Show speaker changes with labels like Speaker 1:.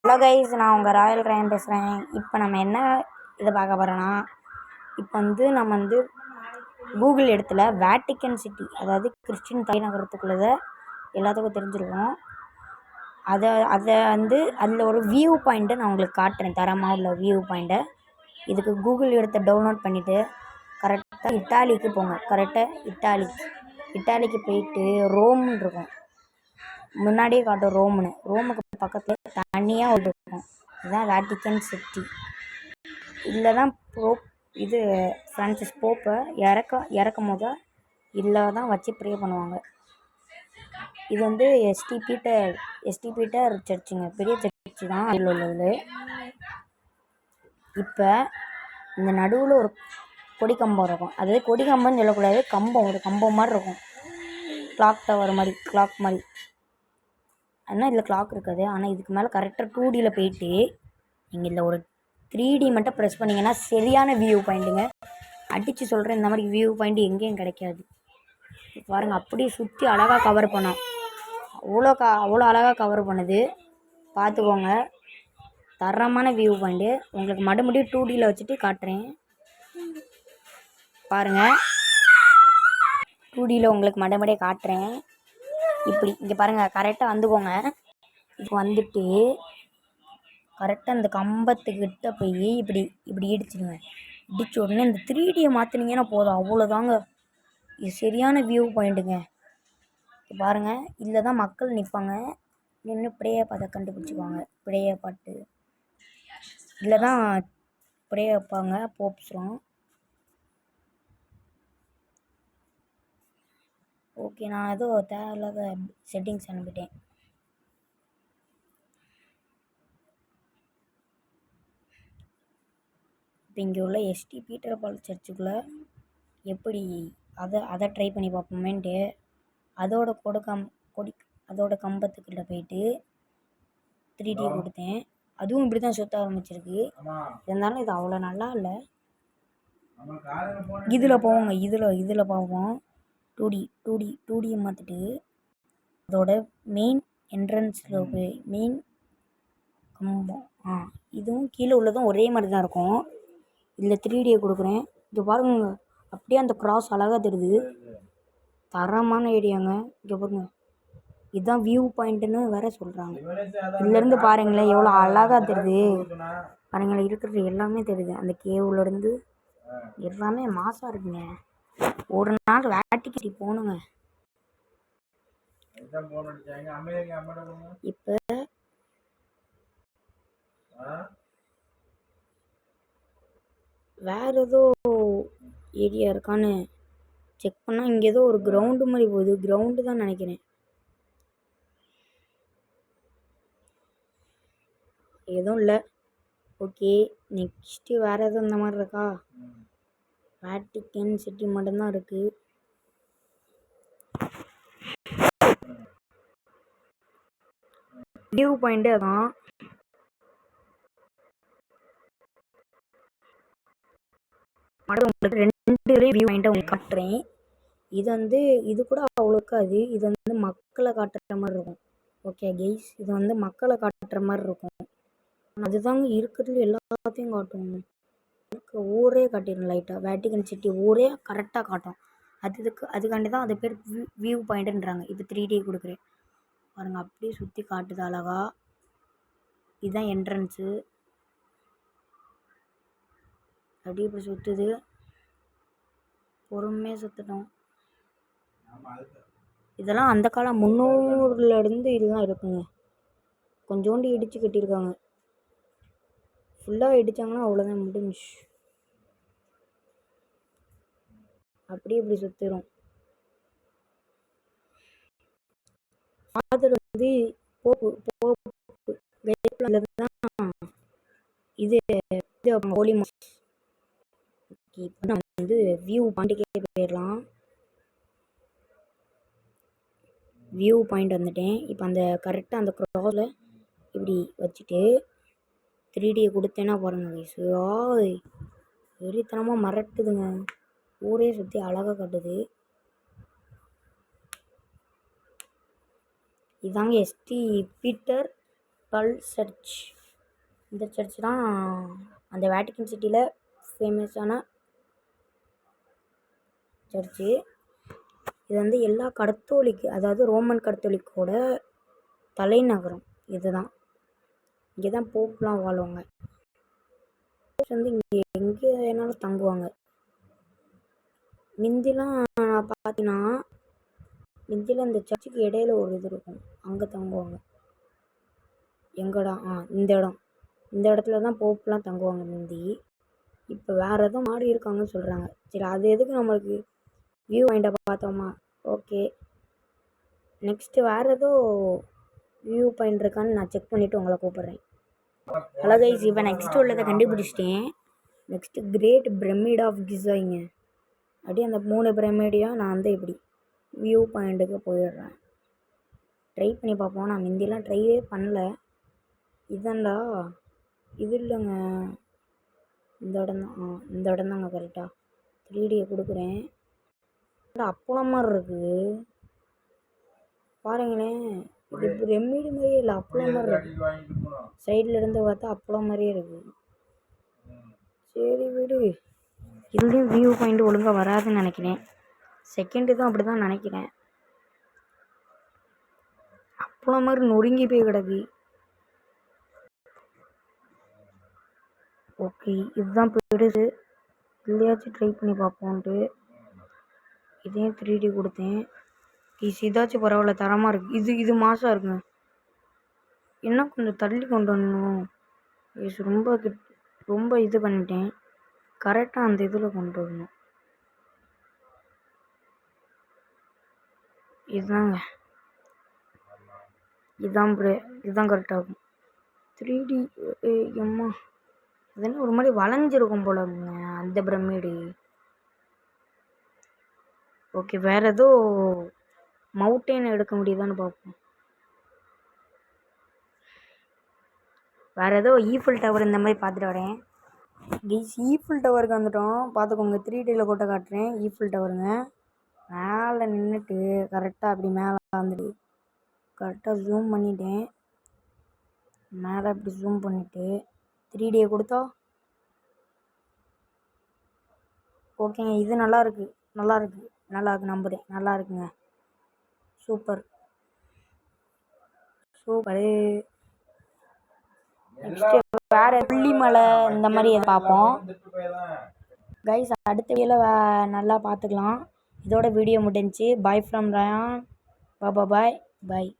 Speaker 1: Hello guys, நான் உங்கள் Royal Ryan பேசுகிறேன். இப்போ நம்ம என்ன இதை பார்க்க போகிறோன்னா, இப்போ நம்ம கூகுள் இடத்துல வேட்டிக்கன் சிட்டி, அதாவது கிறிஸ்டின் தலைநகரத்துக்குள்ளதை எல்லாத்துக்கும் தெரிஞ்சிருக்கோம். அதை அதில் ஒரு வியூ பாயிண்ட்டை நான் உங்களுக்கு காட்டுறேன், தரமாக உள்ள வியூ பாயிண்ட்டை. இதுக்கு கூகுள் இடத்தை டவுன்லோட் பண்ணிவிட்டு கரெக்டாக இட்டாலிக்கு போங்க. கரெக்டாக இட்டாலிக்கு போயிட்டு ரோம்னு இருக்கும், முன்னாடியே காட்டும் ரோமுக்கு பக்கத்தில் தனியாக ஒரு இருக்கும். இதுதான் வேட்டிக்கன் சிட்டி. இதில் தான் ஃப்ரான்சிஸ் போப்பை இறக்கும் போது இதில் தான் வச்சு ப்ரே பண்ணுவாங்க. இது எஸ்டி பீட்டர் சர்ச்சுங்க, பெரிய சர்ச்சு தான் அதில் உள்ளது. இப்போ இந்த நடுவில் ஒரு கொடி கம்பம் இருக்கும். அதாவது கொடி கம்பம்னு சொல்லக்கூடாது, ஒரு கம்பம் மாதிரி இருக்கும், கிளாக் டவர் மாதிரி, கிளாக் மாதிரி. ஆனால் இதில் கிளாக் இருக்காது. ஆனால் இதுக்கு மேலே கரெக்டாக 2Dயில் போயிட்டு நீங்கள் இதில் ஒரு 3D மட்டும் ப்ரெஸ் பண்ணிங்கன்னா சரியான வியூ பாயிண்ட்டுங்க. அடித்து சொல்கிறேன், இந்த மாதிரி வியூ பாயிண்ட் எங்கேயும் கிடைக்காது. பாருங்கள், அப்படியே சுற்றி அழகாக கவர் பண்ணோம். அவ்வளோ அழகாக கவர் பண்ணுது, பார்த்துக்கோங்க. தரமான வியூ பாயிண்ட்டு. உங்களுக்கு மறுபடியும் 2Dயில் வச்சுட்டு காட்டுறேன், பாருங்கள். 2Dயில் உங்களுக்கு மறுபடியும் காட்டுறேன். இப்படி இங்கே பாருங்கள், கரெக்டாக வந்துக்கோங்க. இப்போ வந்துட்டு கரெக்டாக இந்த கம்பத்துக்கிட்ட போய் இப்படி இடிச்சிடுங்க. இடித்த உடனே இந்த 3Dயை மாற்றினீங்கன்னா போதும், அவ்வளோதாங்க. இது சரியான வியூ பாயிண்ட்டுங்க. இப்போ பாருங்கள், இதில் தான் மக்கள் நிற்பாங்க, நின்று ப்ரேய பாட்டை கண்டுபிடிச்சிக்குவாங்க. ப்ரேய பாட்டு இதில் தான் ப்ரேய வைப்பாங்க போப்ஸ்லாம். ஓகே, நான் ஏதோ தேவையில்லாத செட்டிங்ஸ் அனுப்பிட்டேன். இப்போ இங்கே உள்ள எஸ்டி பீட்டர் பால் சர்ச்சுக்குள்ளே எப்படி அதை ட்ரை பண்ணி பார்ப்போமேன்ட்டு அதோட கம்பத்துக்கிட்ட போயிட்டு 3D கொடுத்தேன். அதுவும் இப்படி தான் சுற்ற ஆரம்பிச்சிருக்கு. இருந்தாலும் இது அவ்வளோ நல்லா இல்லை. இதில் போவோங்க, இதில் பார்ப்போம். 2Dயை மாற்றிட்டு அதோட மெயின் என்ட்ரன்ஸில் போய் மெயின் கம்பம், இதுவும் கீழே உள்ளதும் ஒரே மாதிரி தான் இருக்கும். இதில் 3Dயை கொடுக்குறேன். இது பாருங்க, அப்படியே அந்த கிராஸ் அழகாக தெரியுது. தரமான ஐடியாங்க. இங்கே பாருங்க, இதுதான் வியூ பாயிண்ட்டுன்னு வேற சொல்கிறாங்க. இதுலேருந்து பாருங்களேன் எவ்வளோ அழகாக தெரியுது. பாருங்களேன், இருக்கிறது எல்லாமே தெரியுது. அந்த கேவ்லேருந்து எல்லாமே மாசாக இருக்குங்க. ஒரு நாள் வேட்டிக்கு போகணுங்க. இப்போ வேறு ஏதோ ஏரியா இருக்கான்னு செக் பண்ணால் இங்கே ஏதோ ஒரு கிரவுண்டு மாதிரி போகுது. கிரவுண்டு தான் நினைக்கிறேன். எதுவும் இல்லை. ஓகே, நெக்ஸ்ட்டு வேறு எதுவும் இந்த மாதிரி இருக்கா? வேட்டிக்கன் சிட்டி மட்டும்தான் இருக்குது. வியூ பாயிண்ட்டு அதான். உங்களுக்கு 2 வியூ பாயிண்ட்டை உங்களுக்கு காட்டுறேன். இது கூட அவ்வளோக்காது. இது மக்களை காட்டுற மாதிரி இருக்கும். ஓகே கைஸ், இது மக்களை காட்டுற மாதிரி இருக்கும். அதுதாங்க இருக்கிறது எல்லாத்தையும் காட்டும். ஊரே காட்டிடும் லைட்டாக. வேட்டிக்கன் சிட்டி ஊரே கரெக்டாக காட்டும். அதுக்காண்டி தான் அது பேர் வியூ பாயிண்ட்டுன்றாங்க. இப்போ 3D கொடுக்குறேன் பாருங்கள், அப்படியே சுற்றி காட்டுது அழகா. இதுதான் என்ட்ரன்ஸு. அப்படியே இப்படி சுற்றுது, பொறுமையாக சுற்றட்டும். இதெல்லாம் அந்த காலம் 300லேருந்து இதுதான் இருக்குங்க. கொஞ்சோண்டு இடித்து கட்டியிருக்காங்க. ஃபுல்லாக இடித்தாங்கன்னா அவ்வளோதான், முடிஞ்சு. அப்படியே இப்படி சுற்றிடும். ஃபாதர் போப்பு தான் இது ஹோலி மாஸ். இப்போ நம்ம வியூ பாயிண்ட்டுக்கே போயிடலாம். வியூ பாயிண்ட் வந்துட்டேன். இப்போ அந்த கரெக்டாக அந்த க்ராஸில் இப்படி வச்சுட்டு 3Dயை கொடுத்தேன்னா பாருங்க கைஸ், வெறித்தனமாக மறட்டுதுங்க. ஊரே சுற்றி அழகாக காட்டுது. இதாங்க எஸ்டி பீட்டர் கல் சர்ச். இந்த சர்ச் தான் அந்த வேட்டிக்கன் சிட்டியில் ஃபேமஸான சர்ச்சு. இது வந்து எல்லா கத்தோலிக், அதாவது ரோமன் கத்தோலிக்கோட தலைநகரம் இதுதான். இங்கே தான் போப்லாம் வாழுவாங்க. வந்து இங்கே எங்கே வேணாலும் தங்குவாங்க. மிந்திலாம் பார்த்தீங்கன்னா மிந்தியில் இந்த சர்ச்சுக்கு இடையில ஒரு இது இருக்கும், அங்கே தங்குவாங்க. எங்கடா இந்த இடத்துல தான் போப்லாம் தங்குவாங்க மிந்தி. இப்போ வேறு எதுவும் மாறி இருக்காங்கன்னு சொல்கிறாங்க. சரி, அது எதுக்கு நம்மளுக்கு வியூ பாயிண்ட்டை பார்த்தோமா, ஓகே. நெக்ஸ்ட்டு வேறு ஏதோ வியூ பாயிண்ட் இருக்கான்னு நான் செக் பண்ணிவிட்டு உங்களை கூப்பிட்றேன். ஹலோ கைஸ், இப்போ நெக்ஸ்ட்டு உள்ளதை கண்டுபிடிச்சிட்டேன். நெக்ஸ்ட்டு கிரேட் பிரமிட் ஆஃப் கிஸாங்க. அப்படியே அந்த 3 பிரமிடையும் நான் வந்து இப்படி வியூ பாயிண்ட்டுக்கு போயிடுறேன். ட்ரை பண்ணி பார்ப்போம். நான் முந்திலாம் ட்ரைவே பண்ணல. இதாண்டா, இது இல்லைங்க, இந்த இடம் தான். இந்த இடம் தாங்க கரெக்டாக. 3Dயை கொடுக்குறேன். அப்பளம் மாதிரி இருக்குது பாருங்களேன். இது பிரமிடு மாதிரியே இல்லை, அப்பளம் மாதிரி இருக்குது. சைடில் இருந்து பார்த்தா அப்பளம் மாதிரியே இருக்குது. சரி விடு, இதுலேயும் வியூ பாயிண்ட் ஒழுங்காக வராதுன்னு நினைக்கிறேன். செகண்டு தான் அப்படி தான் நினைக்கிறேன். அப்பளம் மாதிரி நொறுங்கி போய் கிடக்கு. ஓகே, இதுதான் பெருசு. இல்லையாச்சும் ட்ரை பண்ணி பார்ப்போன்ட்டு இதையும் 3D கொடுத்தேன். இதாச்சும் பரவாயில்ல, தரமாக இருக்குது. இது மாசாக இருக்குங்க. இன்னும் கொஞ்சம் தள்ளி கொண்டு வரணும். ரொம்ப இது பண்ணிட்டேன். கரெக்டாக அந்த இதில் கொண்டு வரணும். இதுதான் கரெக்டாக இருக்கும். 3D எம்மா, அதெல்லாம் ஒரு மாதிரி வளைஞ்சிருக்கும் போலங்க அந்த பிரமிடு. ஓகே, வேறு ஏதோ மவுண்டெயின் எடுக்க முடியுதான்னு பார்ப்போம். வேறு ஏதோ ஈஃபில் டவர் இந்த மாதிரி பார்த்துட்டு வரேன். ஈஃபில் டவருக்கு வந்துட்டோம், பார்த்துக்கோங்க. 3Dயில் போட்டு காட்டுறேன். ஈஃபில் டவருங்க. மேலே நின்றுட்டு கரெக்டாக அப்படி மேலே வந்துட்டு கரெக்டாக ஜூம் பண்ணிட்டேன். மேலே அப்படி ஜூம் பண்ணிவிட்டு 3Dயை கொடுத்தா ஓகேங்க. இது நல்லாயிருக்கு நம்புகிறேன். நல்லா இருக்குங்க. சூப்பரு. நெக்ஸ்ட்டு வேறு புள்ளிமலை இந்த மாதிரி எதை பார்ப்போம் கைஸ். அடுத்த வீடியோவில் நல்லா பார்த்துக்கலாம். இதோட வீடியோ முடிஞ்சு. Bye from Rayan. பாய்.